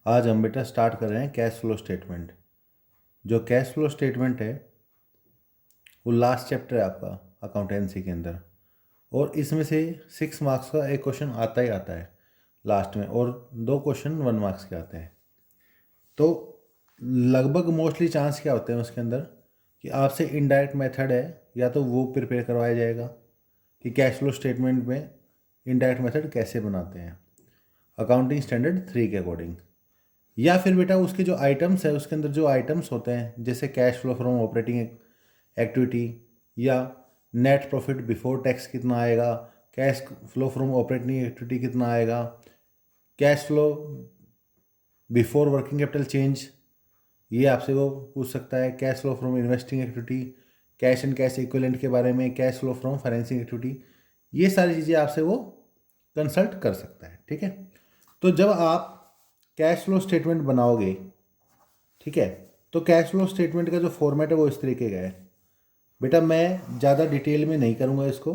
आज हम बेटा स्टार्ट कर रहे हैं कैश फ्लो स्टेटमेंट। जो कैश फ्लो स्टेटमेंट है वो लास्ट चैप्टर है आपका अकाउंटेंसी के अंदर, और इसमें से 6 मार्क्स का एक क्वेश्चन आता ही आता है लास्ट में, और 2 क्वेश्चन 1 मार्क्स के आते हैं। तो लगभग मोस्टली चांस क्या होते हैं उसके अंदर कि आपसे इनडायरेक्ट मेथड है या तो वो प्रिपेयर करवाया जाएगा कि कैश फ्लो स्टेटमेंट में इनडायरेक्ट मेथड कैसे बनाते हैं अकाउंटिंग स्टैंडर्ड 3 के अकॉर्डिंग, या फिर बेटा उसके जो आइटम्स है उसके अंदर जो आइटम्स होते हैं जैसे cash flow from operating activity या नेट प्रॉफिट बिफोर टैक्स कितना आएगा, cash flow from operating activity कितना आएगा, cash flow before working capital change, ये आपसे वो पूछ सकता है, cash flow from investing activity, cash and cash equivalent के बारे में, cash flow from financing activity, ये सारी चीज़ें आपसे वो कंसल्ट कर सकता है। ठीक है, तो जब आप कैश फ्लो स्टेटमेंट बनाओगे, ठीक है, तो कैश फ्लो स्टेटमेंट का जो फॉर्मेट है वो इस तरीके का है बेटा। मैं ज़्यादा डिटेल में नहीं करूँगा इसको,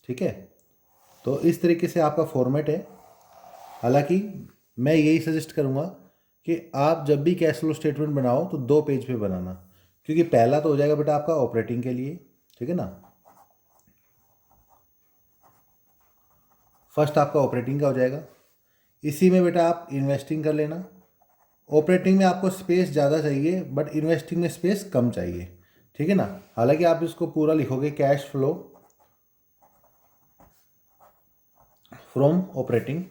ठीक है। तो इस तरीके से आपका फॉर्मेट है। हालांकि मैं यही सजेस्ट करूँगा कि आप जब भी कैश फ्लो स्टेटमेंट बनाओ तो 2 पेज पे बनाना, क्योंकि पहला तो हो जाएगा बेटा आपका ऑपरेटिंग के लिए, ठीक है ना। फर्स्ट आपका ऑपरेटिंग का हो जाएगा, इसी में बेटा आप इन्वेस्टिंग कर लेना। ऑपरेटिंग में आपको स्पेस ज़्यादा चाहिए बट इन्वेस्टिंग में स्पेस कम चाहिए, ठीक है ना। हालांकि आप इसको पूरा लिखोगे कैश फ्लो फ्रॉम ऑपरेटिंग,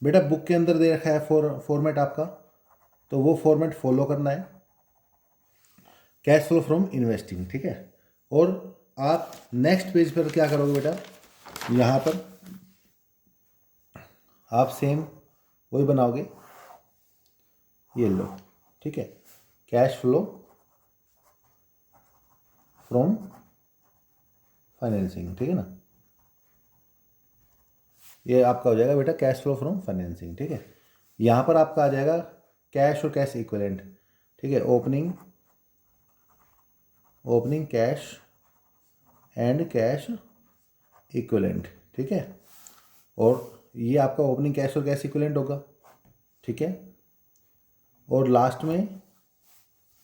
बेटा बुक के अंदर दे रखा है फॉर्मेट आपका, तो वो फॉर्मेट फॉलो करना है, कैश फ्लो फ्रॉम इन्वेस्टिंग, ठीक है। और आप नेक्स्ट पेज पर क्या करोगे बेटा, यहाँ पर आप सेम वही बनाओगे, ये लो, ठीक है, कैश फ्लो फ्रॉम फाइनेंसिंग, ठीक है ना। ये आपका हो जाएगा बेटा कैश फ्लो फ्रॉम फाइनेंसिंग, ठीक है। यहाँ पर आपका आ जाएगा कैश और कैश इक्विवेलेंट, ठीक है, opening cash and cash equivalent, ठीक है। और ये आपका ओपनिंग कैश और कैश इक्विवेलेंट होगा, ठीक है। और लास्ट में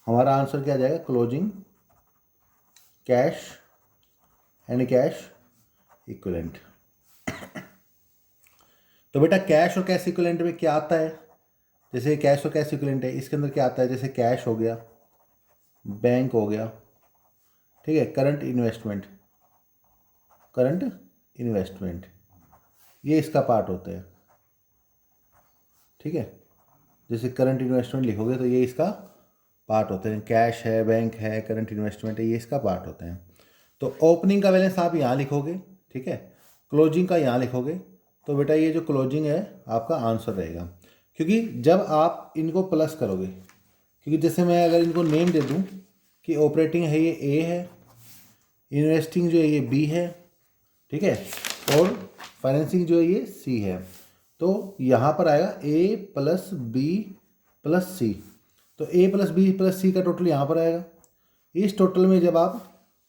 हमारा आंसर क्या आ जाएगा, closing cash and cash equivalent. तो बेटा कैश और कैश इक्विवेलेंट में क्या आता है, जैसे कैश और कैश इक्विवेलेंट है इसके अंदर क्या आता है, जैसे कैश हो गया, बैंक हो गया, ठीक है, करंट इन्वेस्टमेंट, ये इसका पार्ट होता है, ठीक है। जैसे करंट इन्वेस्टमेंट लिखोगे तो ये इसका पार्ट होते हैं, कैश है, बैंक है, करंट इन्वेस्टमेंट है, ये इसका पार्ट होते हैं। तो ओपनिंग का बैलेंस आप यहाँ लिखोगे, ठीक है, क्लोजिंग का यहाँ लिखोगे, तो बेटा ये जो क्लोजिंग है आपका आंसर रहेगा। क्योंकि जब आप इनको प्लस करोगे, क्योंकि जैसे मैं अगर इनको नेम दे दूँ कि ऑपरेटिंग है ये ए है, इन्वेस्टिंग जो है ये बी है, ठीक है, और फाइनेंसिंग जो है ये सी है, तो यहाँ पर आएगा ए प्लस बी प्लस सी, तो ए प्लस बी प्लस सी का टोटल यहाँ पर आएगा। इस टोटल में जब आप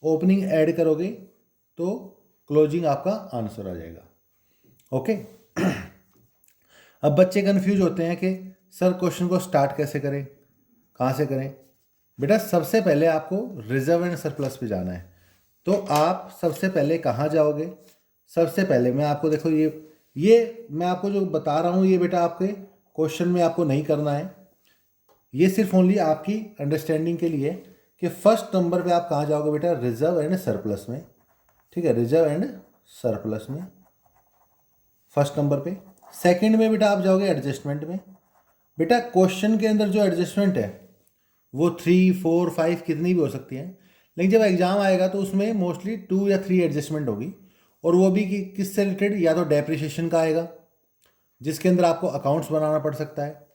ओपनिंग ऐड करोगे तो क्लोजिंग आपका आंसर आ जाएगा। ओके। अब बच्चे कंफ्यूज होते हैं कि सर क्वेश्चन को स्टार्ट कैसे करें, कहाँ से करें। बेटा सबसे पहले आपको रिजर्व एंड सरप्लस पे जाना है, तो आप सबसे पहले कहाँ जाओगे, सबसे पहले मैं आपको देखो ये मैं आपको जो बता रहा हूँ ये बेटा आपके क्वेश्चन में आपको नहीं करना है, ये सिर्फ ओनली आपकी अंडरस्टैंडिंग के लिए कि फर्स्ट नंबर पे आप कहाँ जाओगे बेटा, रिजर्व एंड सरप्लस में, ठीक है, रिजर्व एंड सरप्लस में फर्स्ट नंबर पे। सेकंड में बेटा आप जाओगे एडजस्टमेंट में। बेटा क्वेश्चन के अंदर जो एडजस्टमेंट है वो 3, 4, 5 कितनी भी हो सकती है, लेकिन जब एग्जाम आएगा तो उसमें मोस्टली 2 या 3 एडजस्टमेंट होगी, और वो भी किससे रिलेटेड, या तो डेप्रिसिएशन का आएगा जिसके अंदर आपको अकाउंट्स बनाना पड़ सकता है,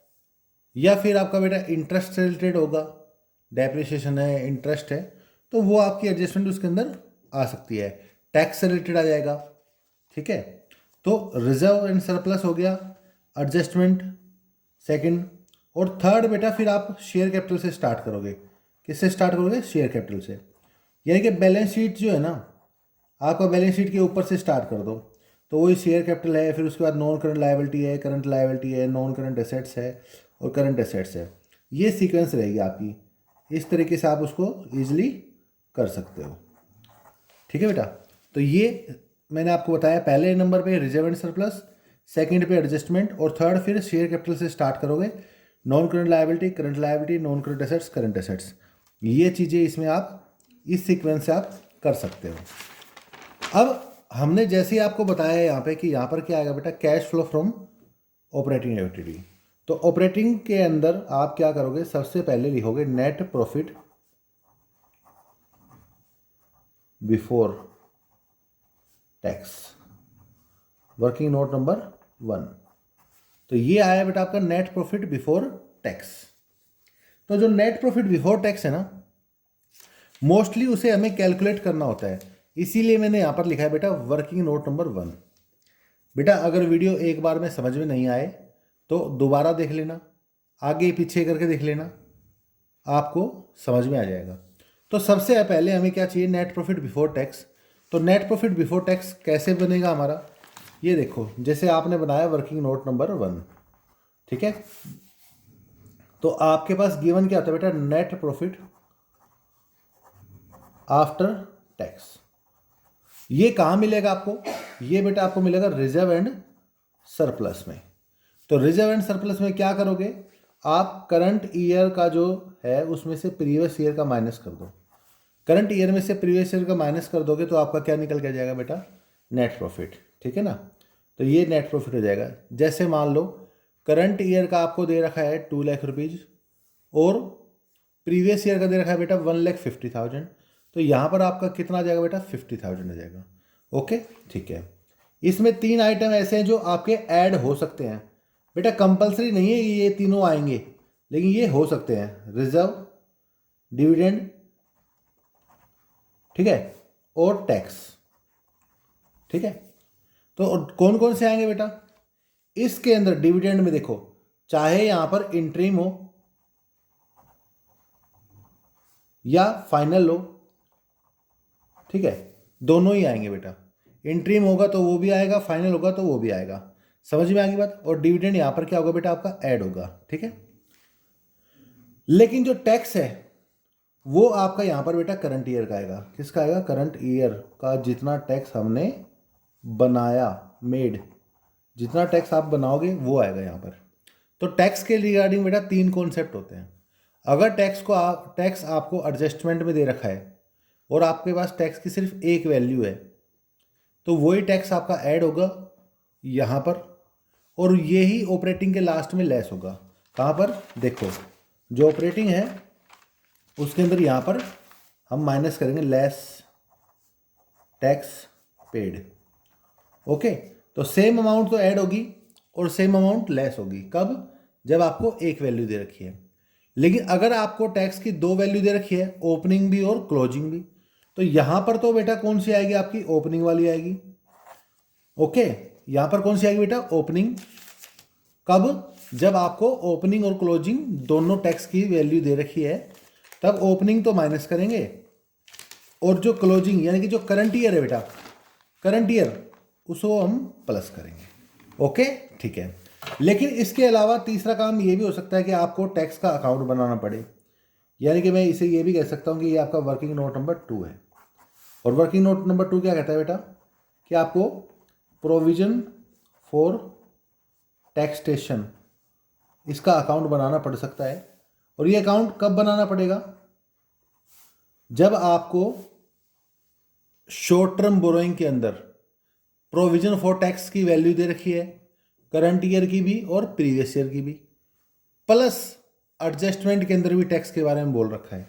या फिर आपका बेटा इंटरेस्ट से रिलेटेड होगा, डेप्रिसिएशन है, इंटरेस्ट है, तो वो आपकी एडजस्टमेंट उसके अंदर आ सकती है। टैक्स से रिलेटेड आ जाएगा, ठीक है। तो रिजर्व एंड सरप्लस हो गया, एडजस्टमेंट सेकंड, और थर्ड बेटा फिर आप शेयर कैपिटल से स्टार्ट करोगे। किससे स्टार्ट करोगे, शेयर कैपिटल से, यानी कि बैलेंस शीट जो है ना, आपका बैलेंस शीट के ऊपर से स्टार्ट कर दो, तो वही शेयर कैपिटल है, फिर उसके बाद नॉन करंट लायबिलिटी है, करंट लायबिलिटी है, नॉन करंट एसेट्स है, और करंट एसेट्स है। ये सीक्वेंस रहेगी आपकी, इस तरीके से आप उसको ईजिली कर सकते हो। ठीक है बेटा, तो ये मैंने आपको बताया पहले नंबर पे रिजर्व एंड सरप्लस, सेकंड पे एडजस्टमेंट, और थर्ड फिर शेयर कैपिटल से स्टार्ट करोगे, non current liability, non current assets, current assets. ये चीज़ें इसमें आप इस सीक्वेंस से आप कर सकते हो। अब हमने जैसे ही आपको बताया यहाँ पे कि यहाँ पर क्या आएगा बेटा, cash flow from operating activity. तो ऑपरेटिंग के अंदर आप क्या करोगे, सबसे पहले लिखोगे net profit before tax, working note number 1। तो ये आया बेटा आपका नेट प्रॉफिट बिफोर टैक्स। तो जो नेट प्रॉफिट बिफोर टैक्स है ना, मोस्टली उसे हमें कैलकुलेट करना होता है, इसीलिए मैंने यहाँ पर लिखा है बेटा वर्किंग नोट नंबर 1। बेटा अगर वीडियो एक बार में समझ में नहीं आए तो दोबारा देख लेना, आगे पीछे करके देख लेना, आपको समझ में आ जाएगा। तो सबसे पहले हमें क्या चाहिए, नेट प्रॉफिट बिफोर टैक्स। तो नेट प्रॉफिट बिफोर टैक्स कैसे बनेगा हमारा, ये देखो, जैसे आपने बनाया वर्किंग नोट नंबर 1, ठीक है। तो आपके पास गिवन क्या होता है बेटा, नेट प्रॉफिट आफ्टर टैक्स। ये कहाँ मिलेगा आपको, ये बेटा आपको मिलेगा रिजर्व एंड सरप्लस में। तो रिजर्व एंड सरप्लस में क्या करोगे, आप करंट ईयर का जो है उसमें से प्रीवियस ईयर का माइनस कर दो। करंट ईयर में से प्रीवियस ईयर का माइनस कर दोगे तो आपका क्या निकल के जाएगा बेटा, नेट प्रॉफिट। ठीक है ना, तो ये नेट प्रॉफिट हो जाएगा। जैसे मान लो करंट ईयर का आपको दे रखा है 2 लाख रुपीज़ और प्रीवियस ईयर का दे रखा है बेटा 1,50,000, तो यहाँ पर आपका कितना आ जाएगा बेटा, 50,000 आ जाएगा। ओके, ठीक है। इसमें 3 आइटम ऐसे हैं जो आपके ऐड हो सकते हैं बेटा, कंपलसरी नहीं है ये तीनों आएंगे, लेकिन ये हो सकते हैं, रिजर्व, डिविडेंड, ठीक है, और टैक्स। ठीक है, तो कौन कौन से आएंगे बेटा, इसके अंदर डिविडेंड में देखो, चाहे यहां पर इंट्रीम हो या फाइनल हो, ठीक है, दोनों ही आएंगे बेटा। इंट्रीम होगा तो वो भी आएगा, फाइनल होगा तो वो भी आएगा। समझ में आ गई बात। और डिविडेंड यहां पर क्या होगा बेटा, आपका ऐड होगा। ठीक है, लेकिन जो टैक्स है वो आपका यहां पर बेटा करंट ईयर का आएगा। किसका आएगा, करंट ईयर का जितना टैक्स हमने बनाया, मेड, जितना टैक्स आप बनाओगे वो आएगा यहाँ पर। तो टैक्स के रिगार्डिंग बेटा 3 कॉन्सेप्ट होते हैं। अगर टैक्स आपको एडजस्टमेंट में दे रखा है और आपके पास टैक्स की सिर्फ एक वैल्यू है, तो वही टैक्स आपका ऐड होगा यहाँ पर, और यही ऑपरेटिंग के लास्ट में लेस होगा। कहाँ पर, देखो, जो ऑपरेटिंग है उसके अंदर यहाँ पर हम माइनस करेंगे लेस टैक्स पेड। ओके, तो सेम अमाउंट तो ऐड होगी और सेम अमाउंट लेस होगी। कब, जब आपको एक वैल्यू दे रखी है। लेकिन अगर आपको टैक्स की 2 वैल्यू दे रखी है, ओपनिंग भी और क्लोजिंग भी, तो यहां पर तो बेटा कौन सी आएगी, आपकी ओपनिंग वाली आएगी। ओके, यहां पर कौन सी आएगी बेटा, ओपनिंग। कब, जब आपको ओपनिंग और क्लोजिंग दोनों टैक्स की वैल्यू दे रखी है, तब ओपनिंग तो माइनस करेंगे और जो क्लोजिंग यानी कि जो करंट ईयर है बेटा, करंट ईयर, उसको हम प्लस करेंगे। ओके, ठीक है। लेकिन इसके अलावा तीसरा काम ये भी हो सकता है कि आपको टैक्स का अकाउंट बनाना पड़े, यानी कि मैं इसे ये भी कह सकता हूँ कि ये आपका वर्किंग नोट नंबर 2 है। और वर्किंग नोट नंबर 2 क्या कहता है बेटा, कि आपको प्रोविजन फॉर टैक्सेशन, इसका अकाउंट बनाना पड़ सकता है। और ये अकाउंट कब बनाना पड़ेगा, जब आपको शॉर्ट टर्म बोरोइंग के अंदर प्रोविजन फॉर टैक्स की वैल्यू दे रखी है, करंट ईयर की भी और प्रीवियस ईयर की भी, प्लस एडजस्टमेंट के अंदर भी टैक्स के बारे में बोल रखा है।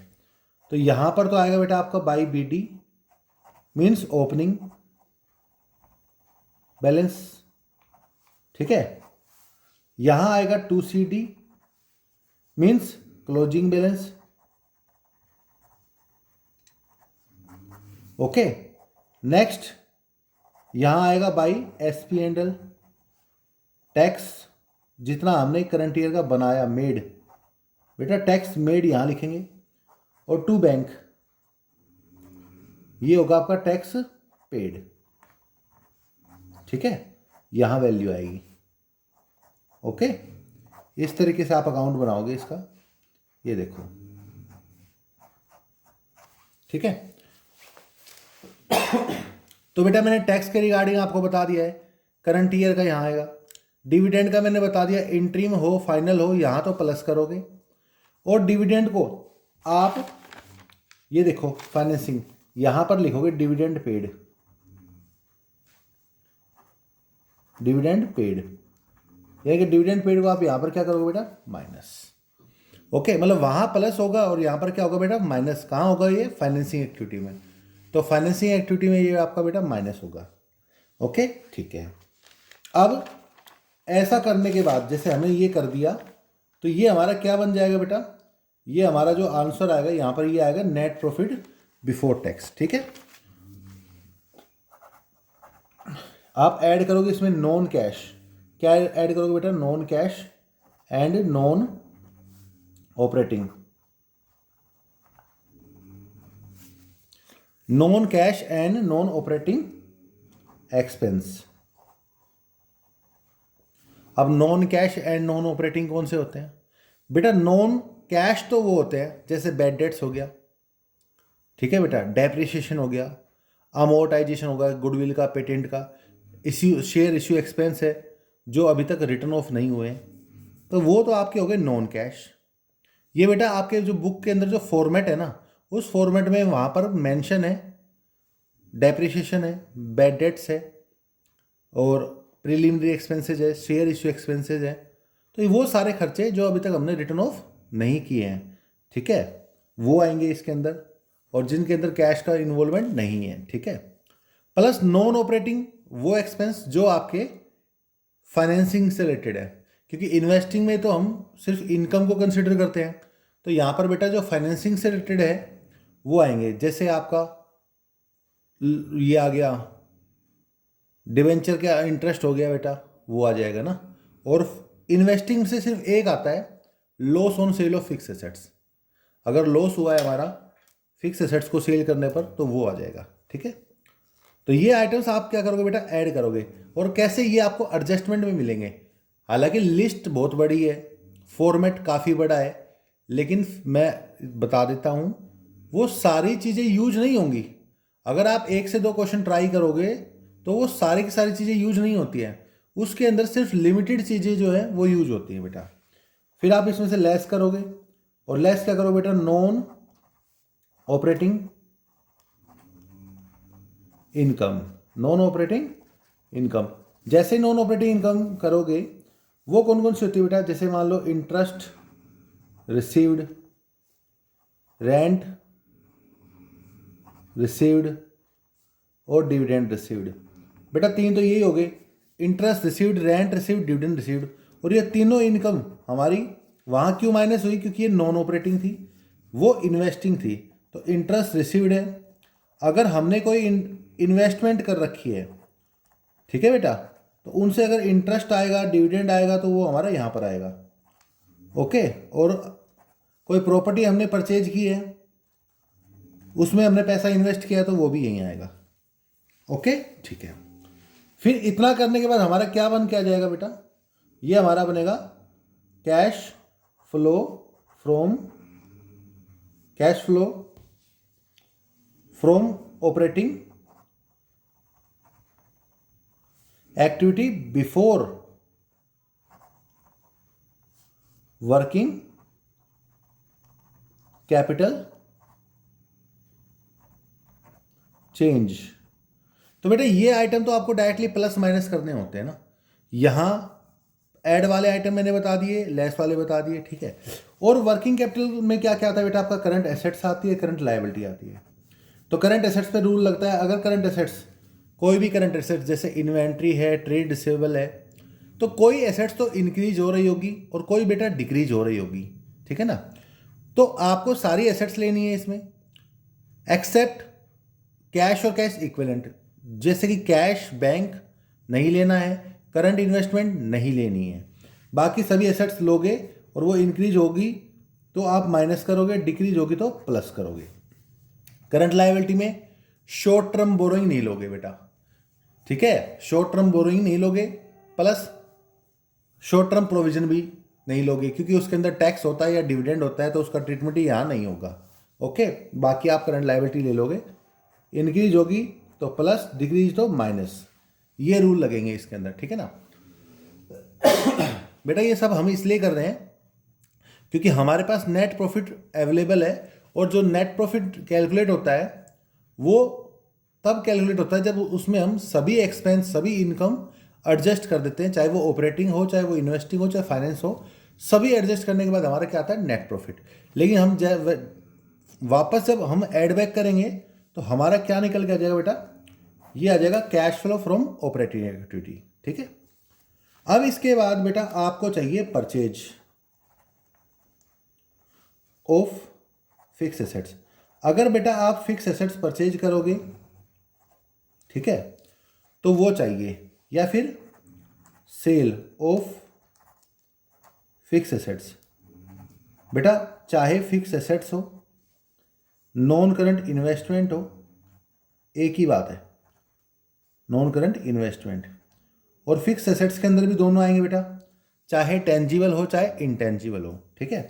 तो यहां पर तो आएगा बेटा आपका by BD, means opening balance. ठीक है, यहां आएगा 2CD, means closing balance. Okay, next यहां आएगा बाई SP&L, टैक्स जितना हमने करंट ईयर का बनाया, मेड, बेटा टैक्स मेड यहां लिखेंगे। और टू बैंक, ये होगा आपका टैक्स पेड। ठीक है, यहां वैल्यू आएगी। ओके, इस तरीके से आप अकाउंट बनाओगे इसका, ये देखो, ठीक है। तो बेटा मैंने टैक्स के रिगार्डिंग आपको बता दिया है, करंट ईयर का यहाँ आएगा। डिविडेंड का मैंने बता दिया, इंट्रीम हो फाइनल हो यहाँ तो प्लस करोगे, और डिविडेंड को आप ये देखो फाइनेंसिंग यहाँ पर लिखोगे डिविडेंड पेड, डिविडेंड पेड, यानी कि डिविडेंड पेड को आप यहाँ पर क्या करोगे बेटा, माइनस। ओके, मतलब वहाँ प्लस होगा और यहाँ पर क्या होगा बेटा, माइनस। कहाँ होगा ये, फाइनेंसिंग एक्टिविटी में, तो फाइनेंसिंग एक्टिविटी में ये आपका बेटा माइनस होगा। ओके, ठीक है। अब ऐसा करने के बाद जैसे हमने ये कर दिया, तो ये हमारा क्या बन जाएगा बेटा, ये हमारा जो आंसर आएगा यहाँ पर ये आएगा नेट प्रॉफिट बिफोर टैक्स, ठीक है। आप ऐड करोगे इसमें नॉन कैश, क्या ऐड करोगे बेटा, non cash and non operating, non cash and non operating expense. अब non cash and non operating कौन से होते हैं बेटा, नॉन कैश तो वो होते हैं जैसे बैड डेट्स हो गया, ठीक है बेटा, डेप्रिसिएशन हो गया, अमोर्टाइजेशन हो गया, गुडविल का, पेटेंट का, इश्यू, शेयर इश्यू एक्सपेंस है जो अभी तक रिटर्न ऑफ नहीं हुए हैं, तो वो तो आपके हो गए नॉन कैश। ये बेटा आपके जो बुक के अंदर जो फॉर्मेट है ना, उस फॉर्मेट में वहाँ पर मेंशन है, डेप्रिसिएशन है, बैड डेट्स है, और प्रीलिमिनरी एक्सपेंसेज है, शेयर इश्यू एक्सपेंसेज है, तो वो सारे खर्चे जो अभी तक हमने रिटर्न ऑफ नहीं किए हैं, ठीक है, वो आएंगे इसके अंदर, और जिनके अंदर कैश का इन्वॉल्वमेंट नहीं है, ठीक है। प्लस नॉन ऑपरेटिंग वो एक्सपेंस जो आपके फाइनेंसिंग से रिलेटेड है, क्योंकि इन्वेस्टिंग में तो हम सिर्फ इनकम को कंसिडर करते हैं, तो यहाँ पर बेटा जो फाइनेंसिंग से रिलेटेड है वो आएंगे, जैसे आपका ये आ गया डिवेंचर का इंटरेस्ट हो गया बेटा, वो आ जाएगा ना। और इन्वेस्टिंग से सिर्फ एक आता है loss on sale of fix assets, अगर लॉस हुआ है हमारा फिक्स एसेट्स को सेल करने पर तो वो आ जाएगा, ठीक है। तो ये आइटम्स आप क्या करोगे बेटा, ऐड करोगे, और कैसे ये आपको एडजस्टमेंट में मिलेंगे। हालांकि लिस्ट बहुत बड़ी है, फॉर्मेट काफ़ी बड़ा है, लेकिन मैं बता देता हूँ वो सारी चीज़ें यूज नहीं होंगी। अगर आप 1 से 2 क्वेश्चन ट्राई करोगे तो वो सारी की सारी चीज़ें यूज नहीं होती हैं, उसके अंदर सिर्फ लिमिटेड चीज़ें जो है वो यूज होती हैं बेटा। फिर आप इसमें से लेस करोगे, और लेस क्या करोगे बेटा, non operating income, non operating income. जैसे नॉन ऑपरेटिंग इनकम करोगे वो कौन कौन सी होती है बेटा, जैसे मान लो इंटरेस्ट रिसीव्ड, रेंट रिसीव्ड और डिविडेंड रिसीव्ड। बेटा 3 तो यही हो गए, interest received, rent received, dividend received. और ये तीनों इनकम हमारी वहाँ क्यों माइनस हुई, क्योंकि ये नॉन ऑपरेटिंग थी, वो इन्वेस्टिंग थी। तो इंटरेस्ट रिसीव्ड है, अगर हमने कोई इन्वेस्टमेंट कर रखी है, ठीक है बेटा, तो उनसे अगर इंटरेस्ट आएगा, डिविडेंड आएगा, तो वो हमारा यहाँ पर आएगा, ओके। और कोई प्रॉपर्टी हमने परचेज की है, उसमें हमने पैसा इन्वेस्ट किया, तो वो भी यहीं आएगा, ओके, ठीक है। फिर इतना करने के बाद हमारा क्या बन के आ जाएगा बेटा, ये हमारा बनेगा cash flow from operating activity before working capital change. तो बेटा ये आइटम तो आपको डायरेक्टली प्लस माइनस करने होते हैं ना, यहाँ ऐड वाले आइटम मैंने बता दिए, लेस वाले बता दिए, ठीक है। और वर्किंग कैपिटल में क्या क्या आता है बेटा, आपका करंट एसेट्स आती है, करंट लायबिलिटी आती है। तो करंट एसेट्स पे रूल लगता है, अगर करंट एसेट्स, कोई भी करंट एसेट्स जैसे इन्वेंट्री है, ट्रेड रिसीवेबल है, तो कोई एसेट्स तो इंक्रीज हो रही होगी और कोई बेटा डिक्रीज हो रही होगी, ठीक है ना। तो आपको सारी एसेट्स लेनी है इसमें, एक्सेप्ट कैश और कैश इक्विवेलेंट। जैसे कि कैश बैंक नहीं लेना है, करंट इन्वेस्टमेंट नहीं लेनी है, बाकी सभी एसेट्स लोगे, और वो इंक्रीज होगी तो आप माइनस करोगे, डिक्रीज होगी तो प्लस करोगे। करंट लायबिलिटी में शॉर्ट टर्म बोरोइंग नहीं लोगे बेटा, ठीक है, शॉर्ट टर्म बोरोइंग नहीं लोगे, प्लस शॉर्ट टर्म प्रोविजन भी नहीं लोगे, क्योंकि उसके अंदर टैक्स होता है या डिविडेंड होता है, तो उसका ट्रीटमेंट ही यहाँ नहीं होगा। ओके, बाकी आप करंट लायबिलिटी ले लोगे, इंक्रीज होगी तो प्लस, डिक्रीज तो माइनस, ये रूल लगेंगे इसके अंदर, ठीक है ना। बेटा ये सब हम इसलिए कर रहे हैं क्योंकि हमारे पास नेट प्रॉफिट अवेलेबल है, और जो नेट प्रॉफिट कैलकुलेट होता है वो तब कैलकुलेट होता है जब उसमें हम सभी एक्सपेंस, सभी इनकम एडजस्ट कर देते हैं, चाहे वो ऑपरेटिंग हो, चाहे वो इन्वेस्टिंग हो, चाहे फाइनेंस हो, सभी एडजस्ट करने के बाद हमारा क्या आता है, नेट प्रॉफिट। लेकिन हम वापस जब हम ऐड बैक करेंगे तो हमारा क्या निकल के आ जाएगा बेटा, ये आ जाएगा cash flow from operating activity, ठीक है। अब इसके बाद बेटा आपको चाहिए परचेज ऑफ फिक्स एसेट्स। अगर बेटा आप फिक्स एसेट्स परचेज करोगे, ठीक है, तो वो चाहिए, या फिर सेल ऑफ फिक्स एसेट्स। बेटा चाहे फिक्स एसेट्स हो, नॉन करंट इन्वेस्टमेंट हो, एक ही बात है, नॉन करंट इन्वेस्टमेंट और फिक्स एसेट्स के अंदर भी दोनों आएंगे बेटा, चाहे टेंजिबल हो चाहे इनटेंजिबल हो, ठीक है।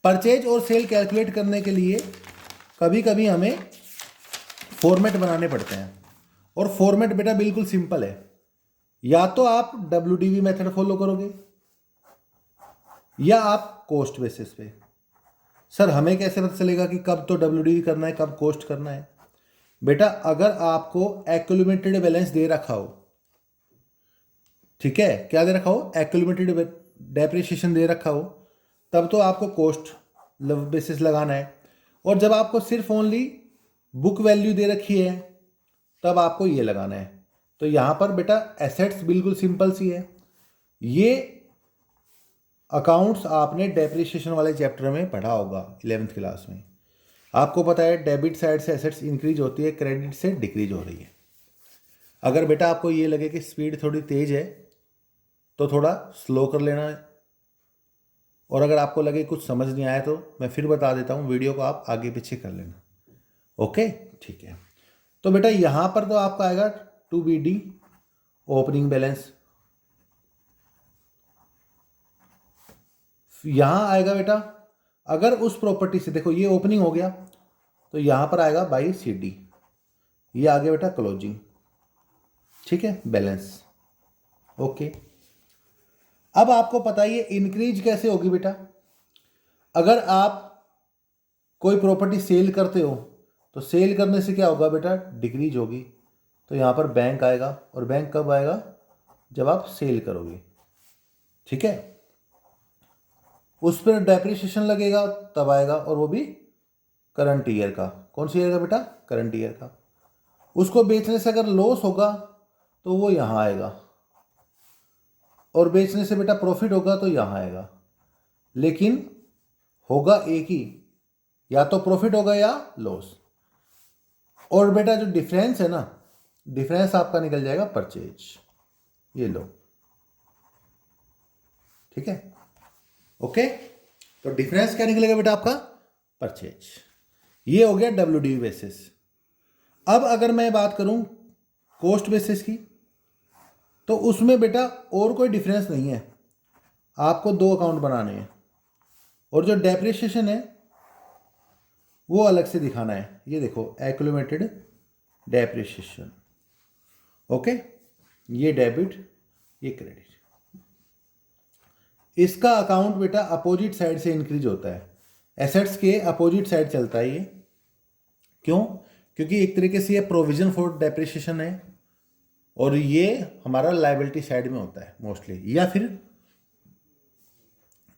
परचेज और सेल कैलकुलेट करने के लिए कभी कभी हमें फॉर्मेट बनाने पड़ते हैं, और फॉर्मेट बेटा बिल्कुल सिंपल है, या तो आप WDV मेथड फॉलो करोगे या आप कॉस्ट बेसिस पे। सर हमें कैसे पता चलेगा कि कब तो WDV करना है, कब कॉस्ट करना है? बेटा अगर आपको एक्यूमुलेटेड बैलेंस दे रखा हो, ठीक है, क्या दे रखा हो, एक्यूमुलेटेड डेप्रिसिएशन दे रखा हो, तब तो आपको कॉस्ट बेसिस लगाना है, और जब आपको सिर्फ ओनली बुक वैल्यू दे रखी है तब आपको ये लगाना है। तो यहाँ पर बेटा एसेट्स बिल्कुल सिंपल सी है, ये अकाउंट्स आपने डेप्रिसिएशन वाले चैप्टर में पढ़ा होगा 11th क्लास में। आपको पता है डेबिट साइड से एसेट्स इंक्रीज होती है, क्रेडिट से डिक्रीज हो रही है। अगर बेटा आपको ये लगे कि स्पीड थोड़ी तेज है तो थोड़ा स्लो कर लेना है, और अगर आपको लगे कुछ समझ नहीं आया तो मैं फिर बता देता हूँ, वीडियो को आप आगे पीछे कर लेना। ओके ठीक है, तो बेटा यहाँ पर तो आपका आएगा to B D opening balance, यहाँ आएगा बेटा अगर उस प्रॉपर्टी से, देखो ये ओपनिंग हो गया तो यहाँ पर आएगा बाई सी डी, ये आ गया बेटा क्लोजिंग, ठीक है, बैलेंस। ओके, अब आपको पता है ये इंक्रीज कैसे होगी बेटा, अगर आप कोई प्रॉपर्टी सेल करते हो तो सेल करने से क्या होगा बेटा, डिक्रीज होगी, तो यहाँ पर बैंक आएगा, और बैंक कब आएगा, जब आप सेल करोगे, ठीक है। उस पर डेप्रिसिएशन लगेगा तब आएगा, और वो भी करंट ईयर का, कौन सी ईयर का बेटा, करंट ईयर का। उसको बेचने से अगर लॉस होगा तो वो यहाँ आएगा, और बेचने से बेटा प्रॉफिट होगा तो यहाँ आएगा, लेकिन होगा एक ही, या तो प्रॉफिट होगा या लॉस। और बेटा जो डिफरेंस है ना, डिफरेंस आपका निकल जाएगा परचेज, ये लो, ठीक है। ओके, तो डिफरेंस क्या निकलेगा बेटा आपका, परचेज। ये हो गया WDV बेसिस। अब अगर मैं बात करूं कॉस्ट बेसिस की, तो उसमें बेटा और कोई डिफरेंस नहीं है, आपको दो अकाउंट बनाने हैं, और जो डेप्रिसिएशन है वो अलग से दिखाना है। ये देखो एक्यूमुलेटेड डेप्रिसिएशन, ओके, ये डेबिट ये क्रेडिट। इसका अकाउंट बेटा अपोजिट साइड से इंक्रीज होता है, एसेट्स के अपोजिट साइड चलता है ये, क्यों, क्योंकि एक तरीके से ये प्रोविजन फॉर डेप्रिसिएशन है, और ये हमारा लायबिलिटी साइड में होता है मोस्टली, या फिर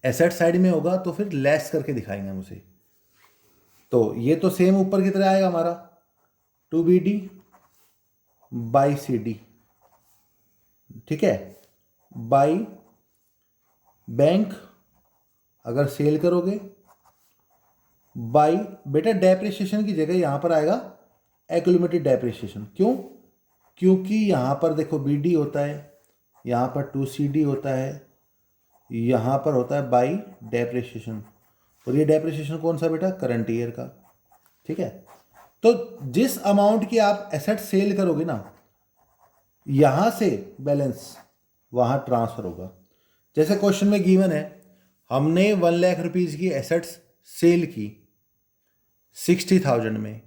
एसेट साइड में होगा तो फिर लेस करके दिखाएंगे हम उसे। तो ये तो सेम ऊपर की तरह आएगा हमारा, to B D by C D, ठीक है, बाई बैंक अगर सेल करोगे, बाई बेटा डेप्रिसिएशन की जगह यहां पर आएगा एक्यूमुलेटेड डेप्रिसिएशन, क्यों, क्योंकि यहां पर देखो BD होता है, यहां पर 2CD होता है, यहां पर होता है बाई डेप्रिसिएशन, और ये डेप्रिसिएशन कौन सा बेटा, करंट ईयर का, ठीक है। तो जिस अमाउंट की आप एसेट सेल करोगे ना, यहां से बैलेंस वहां ट्रांसफर होगा। जैसे क्वेश्चन में गिवन है हमने 1,00,000 रुपीज़ की एसेट्स सेल की 60,000 में,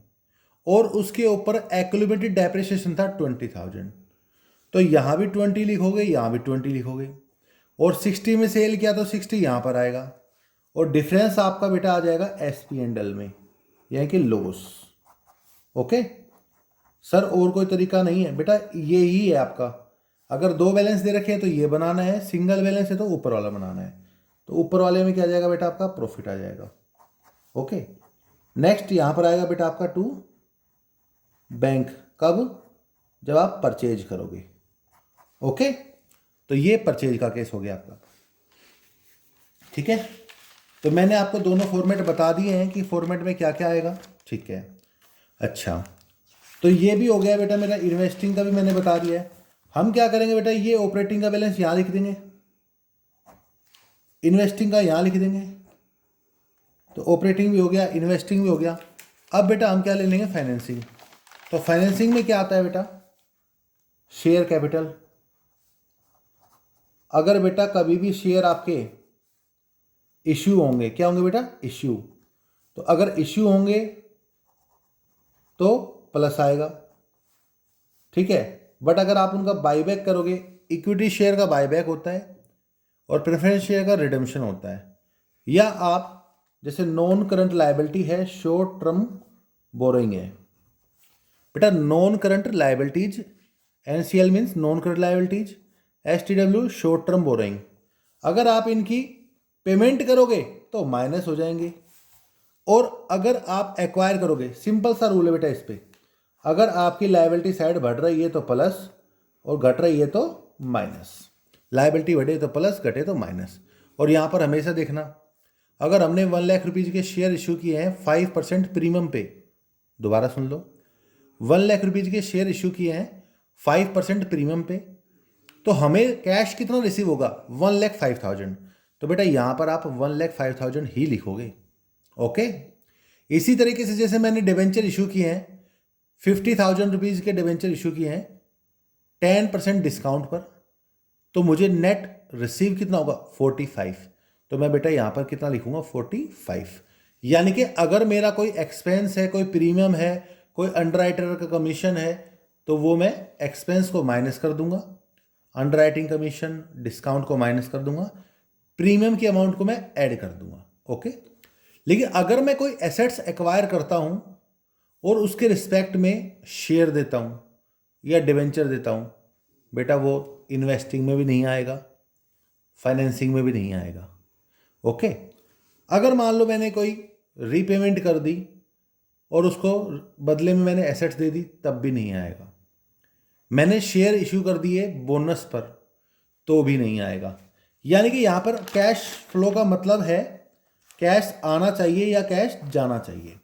और उसके ऊपर एक्यूमुलेटेड डेप्रिसिएशन था 20,000, तो यहाँ भी 20 लिखोगे, यहाँ भी 20 लिखोगे, और 60 में सेल किया तो 60 यहाँ पर आएगा, और डिफरेंस आपका बेटा आ जाएगा SP&L में, यानी कि लॉस। ओके सर, और कोई तरीका नहीं है बेटा, ये ही है आपका। अगर दो बैलेंस दे रखे हैं तो ये बनाना है, सिंगल बैलेंस है तो ऊपर वाला बनाना है, तो ऊपर वाले में क्या आ जाएगा बेटा, आपका प्रॉफिट आ जाएगा। ओके, नेक्स्ट यहाँ पर आएगा बेटा आपका टू बैंक, कब, जब आप परचेज करोगे। ओके, तो ये परचेज का केस हो गया आपका। ठीक है, तो मैंने आपको दोनों फॉर्मेट बता दिए हैं कि फॉर्मेट में क्या क्या आएगा। ठीक है, अच्छा, तो ये भी हो गया बेटा मेरा, इन्वेस्टिंग का भी मैंने बता दिया है। हम क्या करेंगे बेटा, ये ऑपरेटिंग का बैलेंस यहाँ लिख देंगे, इन्वेस्टिंग का यहाँ लिख देंगे, तो ऑपरेटिंग भी हो गया, इन्वेस्टिंग भी हो गया। अब बेटा हम क्या ले लेंगे, फाइनेंसिंग। तो फाइनेंसिंग में क्या आता है बेटा, शेयर कैपिटल। अगर बेटा कभी भी शेयर आपके इश्यू होंगे, क्या होंगे बेटा, इश्यू, तो अगर इश्यू होंगे तो प्लस आएगा। ठीक है, बट अगर आप उनका बाईबैक करोगे, इक्विटी शेयर का बाईबैक होता है और प्रेफरेंस शेयर का रिडेम्पशन होता है। या आप जैसे नॉन करंट लायबिलिटी है, शॉर्ट टर्म बोरोइंग है बेटा, non current liabilities, NCL means non current liabilities, STW short term borrowing. अगर आप इनकी पेमेंट करोगे तो माइनस हो जाएंगे, और अगर आप एक्वायर करोगे, सिंपल सा रूल है बेटा इस पे, अगर आपकी लायबिलिटी साइड बढ़ रही है तो प्लस, और घट रही है तो माइनस। लायबिलिटी बढ़े तो प्लस, घटे तो माइनस। और यहाँ पर हमेशा देखना, अगर हमने 1,00,000 रुपीज़ के शेयर इशू किए हैं 5% प्रीमियम पे, दोबारा सुन लो, 1,00,000 रुपीज़ के शेयर इशू किए हैं 5% प्रीमियम पे, तो हमें कैश कितना रिसीव होगा, 1,05,000। तो बेटा यहाँ पर आप 1,05,000 ही लिखोगे। ओके, इसी तरीके से जैसे मैंने डिबेंचर इशू किए हैं 50,000 रुपीज़ के डिबेंचर इशू किए हैं 10% डिस्काउंट पर, तो मुझे नेट रिसीव कितना होगा, 45। तो मैं बेटा यहाँ पर कितना लिखूंगा, 45। यानी कि अगर मेरा कोई एक्सपेंस है, कोई प्रीमियम है, कोई अंडरराइटर का कमीशन है, तो वो मैं एक्सपेंस को माइनस कर दूंगा, अंडरराइटिंग कमीशन डिस्काउंट को माइनस कर दूंगा, प्रीमियम की अमाउंट को मैं ऐड कर दूंगा। ओके, लेकिन अगर मैं कोई एसेट्स एक्वायर करता हूं और उसके रिस्पेक्ट में शेयर देता हूं या डिवेंचर देता हूं, बेटा वो इन्वेस्टिंग में भी नहीं आएगा, फाइनेंसिंग में भी नहीं आएगा। ओके, अगर मान लो मैंने कोई रीपेमेंट कर दी और उसको बदले में मैंने एसेट्स दे दी, तब भी नहीं आएगा। मैंने शेयर इशू कर दिए बोनस पर, तो भी नहीं आएगा। यानी कि यहाँ पर कैश फ्लो का मतलब है कैश आना चाहिए या कैश जाना चाहिए।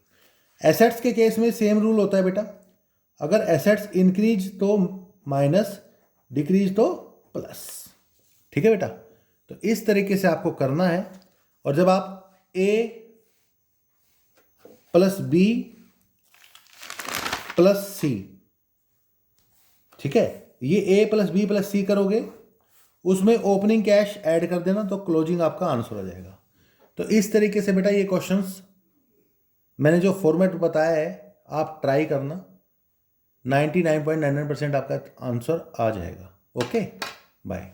एसेट्स के केस में सेम रूल होता है बेटा, अगर एसेट्स इंक्रीज तो माइनस, डिक्रीज तो प्लस। ठीक है बेटा, तो इस तरीके से आपको करना है। और जब आप A plus B plus C, ठीक है, ये A plus B plus C करोगे, उसमें ओपनिंग कैश ऐड कर देना, तो क्लोजिंग आपका आंसर हो जाएगा। तो इस तरीके से बेटा ये क्वेश्चंस मैंने जो फॉर्मेट बताया है आप ट्राई करना, 99.99% आपका आंसर आ जाएगा। Okay, bye.